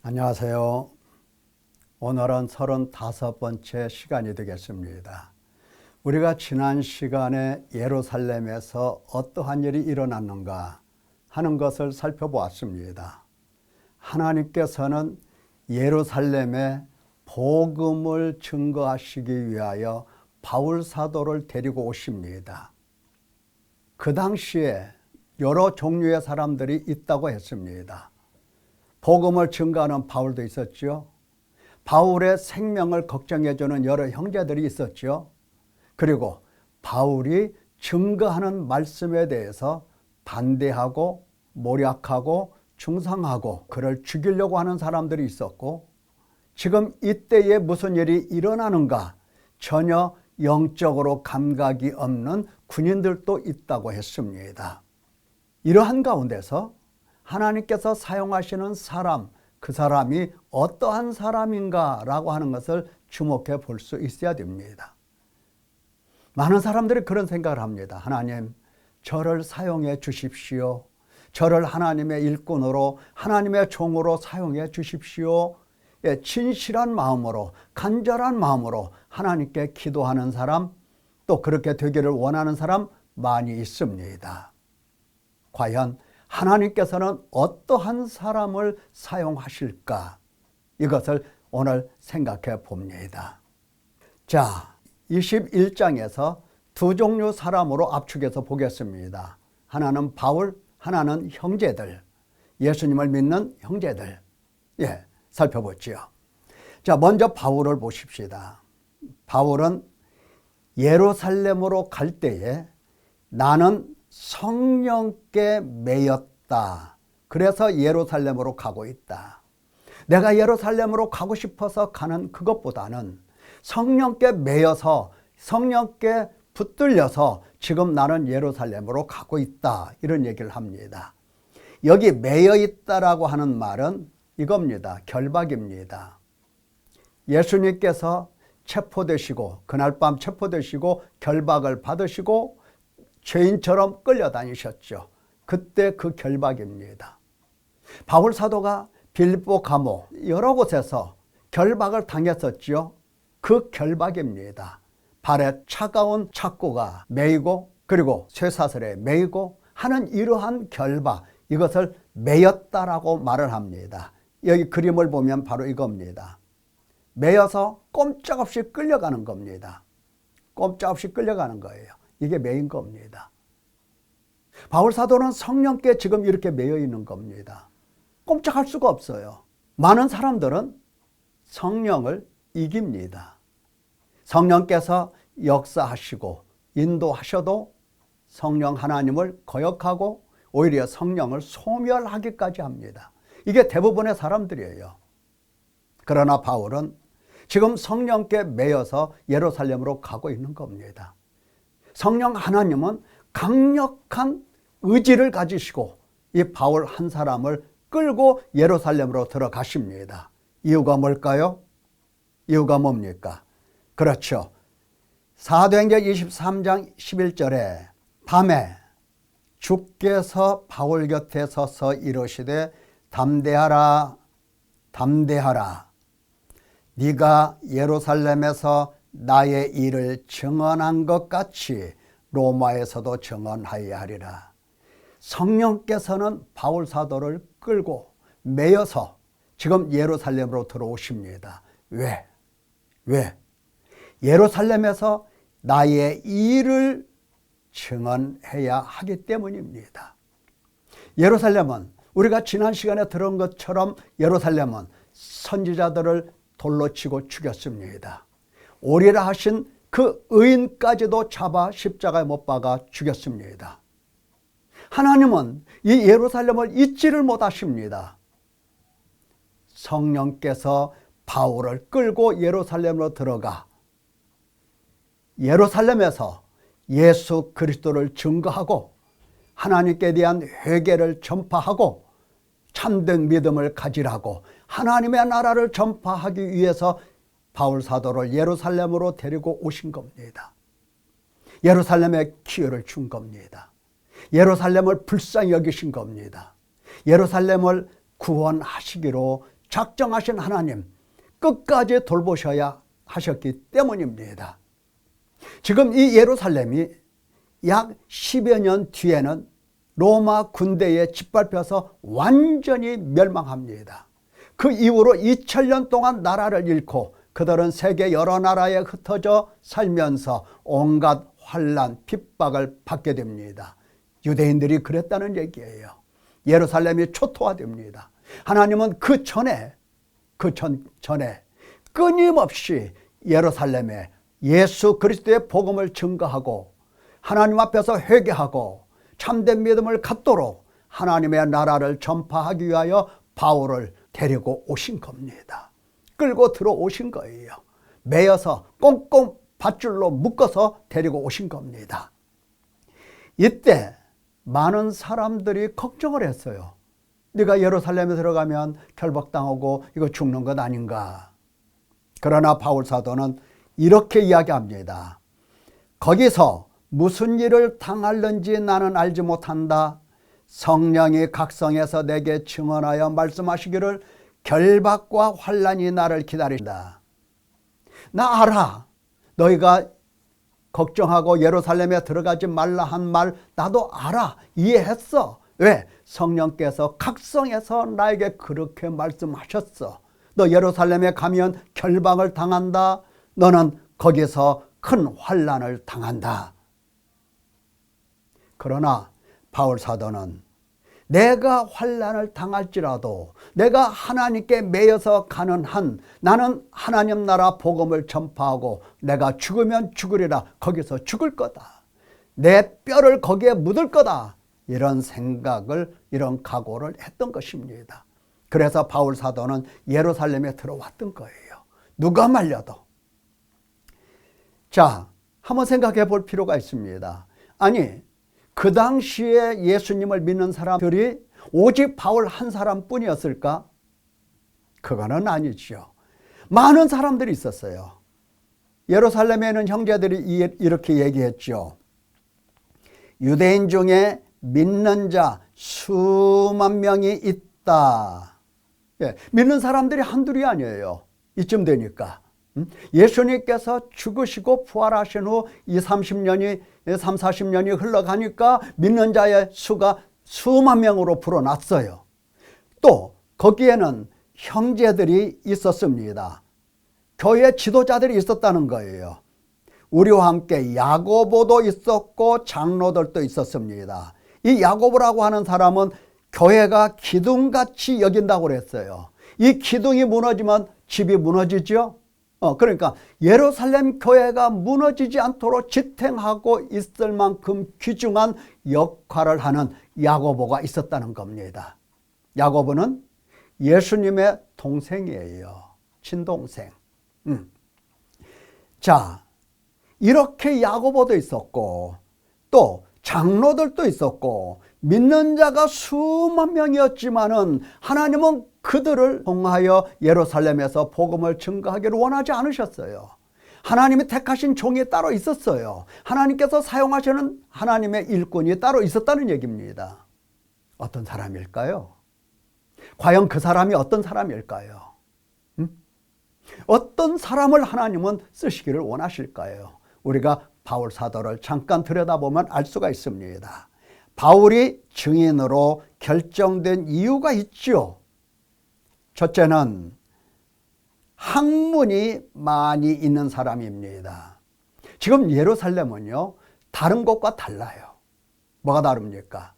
안녕하세요. 오늘은 35번째 시간이 되겠습니다. 우리가 지난 시간에 예루살렘에서 어떠한 일이 일어났는가 하는 것을 살펴보았습니다. 하나님께서는 예루살렘에 복음을 증거하시기 위하여 바울 사도를 데리고 오십니다. 그 당시에 여러 종류의 사람들이 있다고 했습니다. 복음을 증거하는 바울도 있었죠. 바울의 생명을 걱정해주는 여러 형제들이 있었죠. 그리고 바울이 증거하는 말씀에 대해서 반대하고 모략하고 중상하고 그를 죽이려고 하는 사람들이 있었고, 지금 이때에 무슨 일이 일어나는가 전혀 영적으로 감각이 없는 군인들도 있다고 했습니다. 이러한 가운데서 하나님께서 사용하시는 사람, 그 사람이 어떠한 사람인가라고 하는 것을 주목해 볼 수 있어야 됩니다. 많은 사람들이 그런 생각을 합니다. 하나님, 저를 사용해 주십시오. 저를 하나님의 일꾼으로, 하나님의 종으로 사용해 주십시오. 진실한 마음으로, 간절한 마음으로 하나님께 기도하는 사람, 또 그렇게 되기를 원하는 사람 많이 있습니다. 과연 하나님께서는 어떠한 사람을 사용하실까? 이것을 오늘 생각해 봅니다. 자, 21장에서 두 종류 사람으로 압축해서 보겠습니다. 하나는 바울, 하나는 형제들, 예수님을 믿는 형제들. 살펴보죠. 자, 먼저 바울을 보십시다. 바울은 예루살렘으로 갈 때에 나는 성령께 매였다. 그래서 예루살렘으로 가고 있다. 내가 예루살렘으로 가고 싶어서 가는 그것보다는 성령께 매여서, 성령께 붙들려서 지금 나는 예루살렘으로 가고 있다. 이런 얘기를 합니다. 여기 매여 있다라고 하는 말은 이겁니다. 결박입니다. 예수님께서 체포되시고, 그날 밤 체포되시고 결박을 받으시고 죄인처럼 끌려다니셨죠. 그때 그 결박입니다. 바울 사도가 빌립보 감옥 여러 곳에서 결박을 당했었죠. 그 결박입니다. 발에 차가운 착고가 매이고 그리고 쇠사슬에 매이고 하는 이러한 결박, 이것을 매였다라고 말을 합니다. 여기 그림을 보면 바로 이겁니다. 매여서 꼼짝없이 끌려가는 겁니다. 꼼짝없이 끌려가는 거예요. 이게 매인 겁니다. 바울 사도는 성령께 지금 이렇게 매여 있는 겁니다. 꼼짝할 수가 없어요. 많은 사람들은 성령을 이깁니다. 성령께서 역사하시고 인도하셔도 성령 하나님을 거역하고 오히려 성령을 소멸하기까지 합니다. 이게 대부분의 사람들이에요. 그러나 바울은 지금 성령께 매여서 예루살렘으로 가고 있는 겁니다. 성령 하나님은 강력한 의지를 가지시고 이 바울 한 사람을 끌고 예루살렘으로 들어가십니다. 이유가 뭘까요? 이유가 뭡니까? 그렇죠. 사도행전 23장 11절에 밤에 주께서 바울 곁에 서서 이르시되 담대하라, 담대하라. 네가 예루살렘에서 나의 일을 증언한 것 같이 로마에서도 증언하여야 하리라. 성령께서는 바울 사도를 끌고 매여서 지금 예루살렘으로 들어오십니다. 왜? 예루살렘에서 나의 일을 증언해야 하기 때문입니다. 예루살렘은 우리가 지난 시간에 들은 것처럼 예루살렘은 선지자들을 돌로 치고 죽였습니다. 오리라 하신 그 의인까지도 잡아 십자가에 못 박아 죽였습니다. 하나님은 이 예루살렘을 잊지를 못하십니다. 성령께서 바울을 끌고 예루살렘으로 들어가 예루살렘에서 예수 그리스도를 증거하고 하나님께 대한 회개를 전파하고 참된 믿음을 가지라고 하나님의 나라를 전파하기 위해서 바울 사도를 예루살렘으로 데리고 오신 겁니다. 예루살렘에 기회를 준 겁니다. 예루살렘을 불쌍히 여기신 겁니다. 예루살렘을 구원하시기로 작정하신 하나님 끝까지 돌보셔야 하셨기 때문입니다. 지금 이 예루살렘이 약 10여 년 뒤에는 로마 군대에 짓밟혀서 완전히 멸망합니다. 그 이후로 2000년 동안 나라를 잃고 그들은 세계 여러 나라에 흩어져 살면서 온갖 환난, 핍박을 받게 됩니다. 유대인들이 그랬다는 얘기예요. 예루살렘이 초토화됩니다. 하나님은 그 전에 끊임없이 예루살렘에 예수 그리스도의 복음을 증거하고 하나님 앞에서 회개하고 참된 믿음을 갖도록 하나님의 나라를 전파하기 위하여 바울을 데리고 오신 겁니다. 끌고 들어오신 거예요. 매여서 꽁꽁 밧줄로 묶어서 데리고 오신 겁니다. 이때 많은 사람들이 걱정을 했어요. 네가 예루살렘에 들어가면 결박당하고 이거 죽는 것 아닌가. 그러나 바울 사도는 이렇게 이야기합니다. 거기서 무슨 일을 당할는지 나는 알지 못한다. 성령이 각성해서 내게 증언하여 말씀하시기를 결박과 환난이 나를 기다린다. 나 알아. 너희가 걱정하고 예루살렘에 들어가지 말라 한 말 나도 알아. 이해했어. 왜? 성령께서 각성해서 나에게 그렇게 말씀하셨어. 너 예루살렘에 가면 결박을 당한다. 너는 거기서 큰 환난을 당한다. 그러나 바울 사도는 내가 환난을 당할지라도 내가 하나님께 매여서 가는 한 나는 하나님 나라 복음을 전파하고 내가 죽으면 죽으리라. 거기서 죽을 거다. 내 뼈를 거기에 묻을 거다. 이런 생각을, 이런 각오를 했던 것입니다. 그래서 바울 사도는 예루살렘에 들어왔던 거예요. 누가 말려도. 자, 한번 생각해 볼 필요가 있습니다. 아니, 그 당시에 예수님을 믿는 사람들이 오직 바울 한 사람뿐이었을까? 그거는 아니죠. 많은 사람들이 있었어요. 예루살렘에는 형제들이 이렇게 얘기했죠. 유대인 중에 믿는 자 수만 명이 있다. 예, 믿는 사람들이 한둘이 아니에요. 이쯤 되니까. 예수님께서 죽으시고 부활하신 후 30, 40년이 흘러가니까 믿는 자의 수가 수만 명으로 불어났어요. 또 거기에는 형제들이 있었습니다. 교회 지도자들이 있었다는 거예요. 우리와 함께 야고보도 있었고 장로들도 있었습니다. 이 야고보라고 하는 사람은 교회가 기둥같이 여긴다고 그랬어요. 이 기둥이 무너지면 집이 무너지죠. 그러니까 예루살렘 교회가 무너지지 않도록 지탱하고 있을 만큼 귀중한 역할을 하는 야고보가 있었다는 겁니다. 야고보는 예수님의 동생이에요. 친동생. 자, 이렇게 야고보도 있었고 또 장로들도 있었고 믿는 자가 수만 명이었지만은 하나님은 그들을 통하여 예루살렘에서 복음을 증거하기를 원하지 않으셨어요. 하나님이 택하신 종이 따로 있었어요. 하나님께서 사용하시는 하나님의 일꾼이 따로 있었다는 얘기입니다. 어떤 사람일까요? 과연 그 사람이 어떤 사람일까요? 어떤 사람을 하나님은 쓰시기를 원하실까요? 우리가 바울 사도를 잠깐 들여다보면 알 수가 있습니다. 바울이 증인으로 결정된 이유가 있죠. 첫째는 학문이 많이 있는 사람입니다. 지금 예루살렘은요, 다른 곳과 달라요. 뭐가 다릅니까?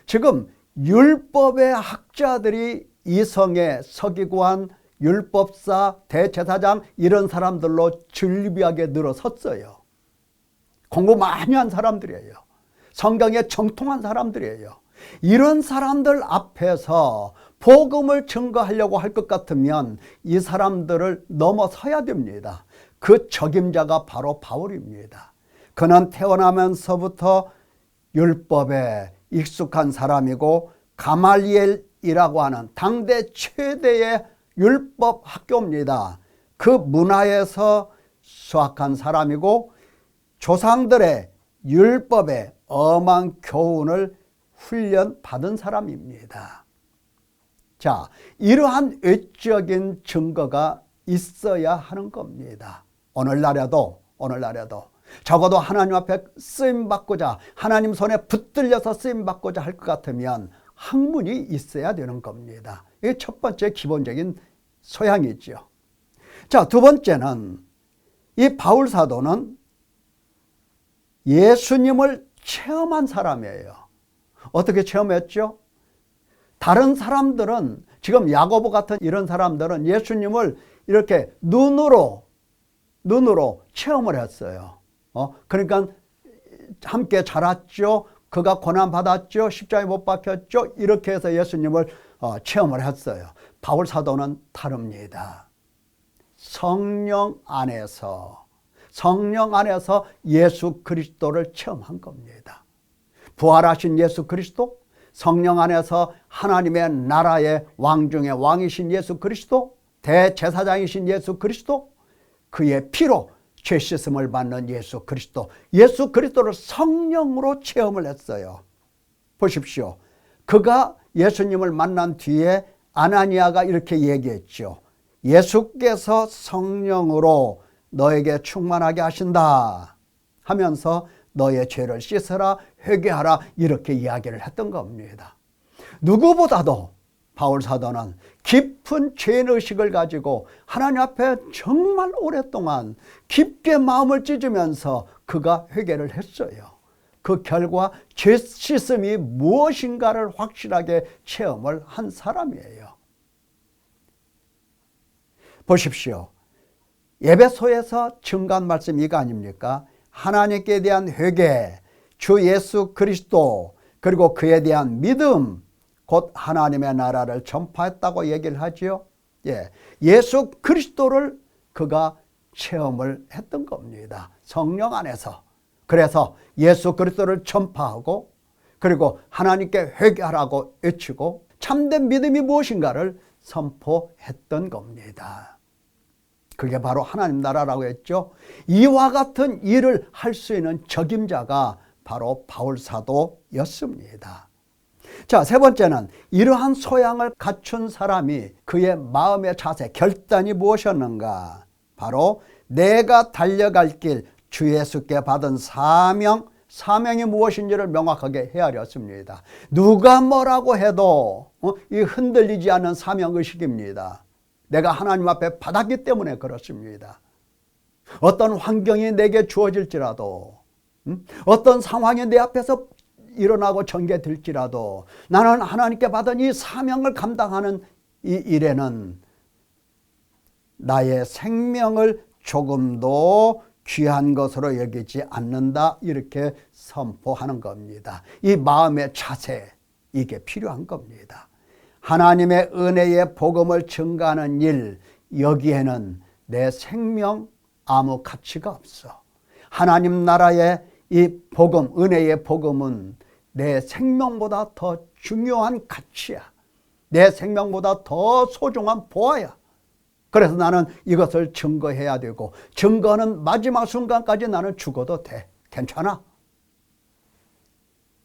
지금 율법의 학자들이 이 성에 서기관, 율법사, 대제사장 이런 사람들로 즐비하게 늘어섰어요. 공부 많이 한 사람들이에요. 성경에 정통한 사람들이에요. 이런 사람들 앞에서 복음을 증거하려고 할 것 같으면 이 사람들을 넘어서야 됩니다. 그 적임자가 바로 바울입니다. 그는 태어나면서부터 율법에 익숙한 사람이고 가말리엘이라고 하는 당대 최대의 율법 학교입니다. 그 문화에서 수학한 사람이고 조상들의 율법에 엄한 교훈을 훈련받은 사람입니다. 자, 이러한 외적인 증거가 있어야 하는 겁니다. 오늘날에도 적어도 하나님 앞에 쓰임받고자, 하나님 손에 붙들려서 쓰임받고자 할 것 같으면 학문이 있어야 되는 겁니다. 이게 첫 번째 기본적인 소양이죠. 자, 두 번째는 이 바울 사도는 예수님을 체험한 사람이에요. 어떻게 체험했죠? 다른 사람들은, 지금 야고보 같은 이런 사람들은 예수님을 이렇게 눈으로 체험을 했어요. 그러니까 함께 자랐죠. 그가 고난받았죠. 십자가에 못 박혔죠. 이렇게 해서 예수님을 체험을 했어요. 바울 사도는 다릅니다. 성령 안에서 예수 그리스도를 체험한 겁니다. 부활하신 예수 그리스도, 성령 안에서 하나님의 나라의 왕 중에 왕이신 예수 그리스도, 대제사장이신 예수 그리스도, 그의 피로 죄 씻음을 받는 예수 그리스도를 성령으로 체험을 했어요. 보십시오. 그가 예수님을 만난 뒤에 아나니아가 이렇게 얘기했죠. 예수께서 성령으로 너에게 충만하게 하신다 하면서 너의 죄를 씻어라, 회개하라, 이렇게 이야기를 했던 겁니다. 누구보다도 바울 사도는 깊은 죄의식을 가지고 하나님 앞에 정말 오랫동안 깊게 마음을 찢으면서 그가 회개를 했어요. 그 결과 죄 씻음이 무엇인가를 확실하게 체험을 한 사람이에요. 보십시오. 에베소에서 증거한 말씀 이거 아닙니까? 하나님께 대한 회개, 주 예수 그리스도, 그리고 그에 대한 믿음, 곧 하나님의 나라를 전파했다고 얘기를 하지요. 예수 그리스도를 그가 체험을 했던 겁니다. 성령 안에서. 그래서 예수 그리스도를 전파하고, 그리고 하나님께 회개하라고 외치고 참된 믿음이 무엇인가를 선포했던 겁니다. 그게 바로 하나님 나라라고 했죠. 이와 같은 일을 할 수 있는 적임자가 바로 바울 사도였습니다. 자, 세 번째는 이러한 소양을 갖춘 사람이 그의 마음의 자세, 결단이 무엇이었는가? 바로 내가 달려갈 길, 주 예수께 받은 사명이 무엇인지를 명확하게 헤아렸습니다. 누가 뭐라고 해도 이 흔들리지 않는 사명의식입니다. 내가 하나님 앞에 받았기 때문에 그렇습니다. 어떤 환경이 내게 주어질지라도, 어떤 상황이 내 앞에서 일어나고 전개될지라도 나는 하나님께 받은 이 사명을 감당하는 이 일에는 나의 생명을 조금도 귀한 것으로 여기지 않는다, 이렇게 선포하는 겁니다. 이 마음의 자세, 이게 필요한 겁니다. 하나님의 은혜의 복음을 증가하는 일, 여기에는 내 생명 아무 가치가 없어. 하나님 나라의 이 복음, 은혜의 복음은 내 생명보다 더 중요한 가치야. 내 생명보다 더 소중한 보아야. 그래서 나는 이것을 증거해야 되고, 증거는 마지막 순간까지 나는 죽어도 돼. 괜찮아.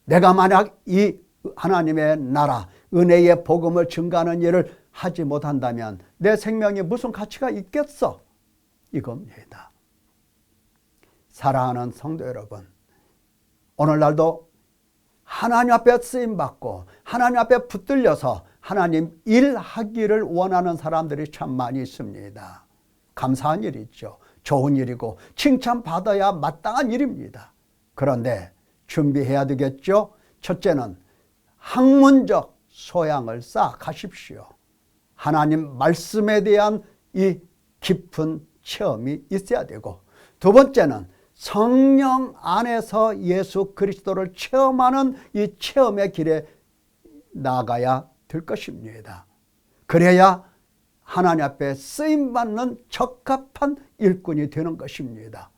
내가 만약 이 하나님의 나라, 은혜의 복음을 증가하는 일을 하지 못한다면 내 생명이 무슨 가치가 있겠어? 이겁니다. 사랑하는 성도 여러분, 오늘날도 하나님 앞에 쓰임받고 하나님 앞에 붙들려서 하나님 일하기를 원하는 사람들이 참 많이 있습니다. 감사한 일이죠. 좋은 일이고 칭찬받아야 마땅한 일입니다. 그런데 준비해야 되겠죠. 첫째는 학문적 소양을 쌓아가십시오. 하나님 말씀에 대한 이 깊은 체험이 있어야 되고, 두 번째는 성령 안에서 예수 그리스도를 체험하는 이 체험의 길에 나가야 될 것입니다. 그래야 하나님 앞에 쓰임받는 적합한 일꾼이 되는 것입니다.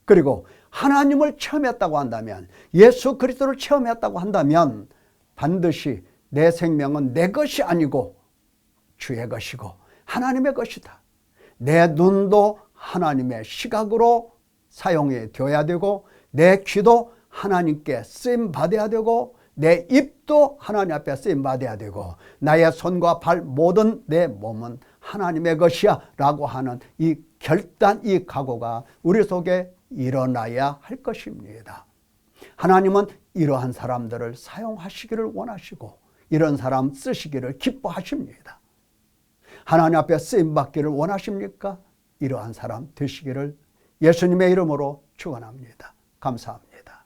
그리고 하나님을 체험했다고 한다면, 예수 그리스도를 체험했다고 한다면 반드시 내 생명은 내 것이 아니고 주의 것이고 하나님의 것이다. 내 눈도 하나님의 시각으로 사용이 되어야 되고, 내 귀도 하나님께 쓰임 받아야 되고, 내 입도 하나님 앞에 쓰임받아야 되고 나의 손과 발 모든 내 몸은 하나님의 것이야 라고 하는 이 결단, 이 각오가 우리 속에 일어나야 할 것입니다. 하나님은 이러한 사람들을 사용하시기를 원하시고 이런 사람 쓰시기를 기뻐하십니다. 하나님 앞에 쓰임받기를 원하십니까? 이러한 사람 되시기를 예수님의 이름으로 축원합니다. 감사합니다.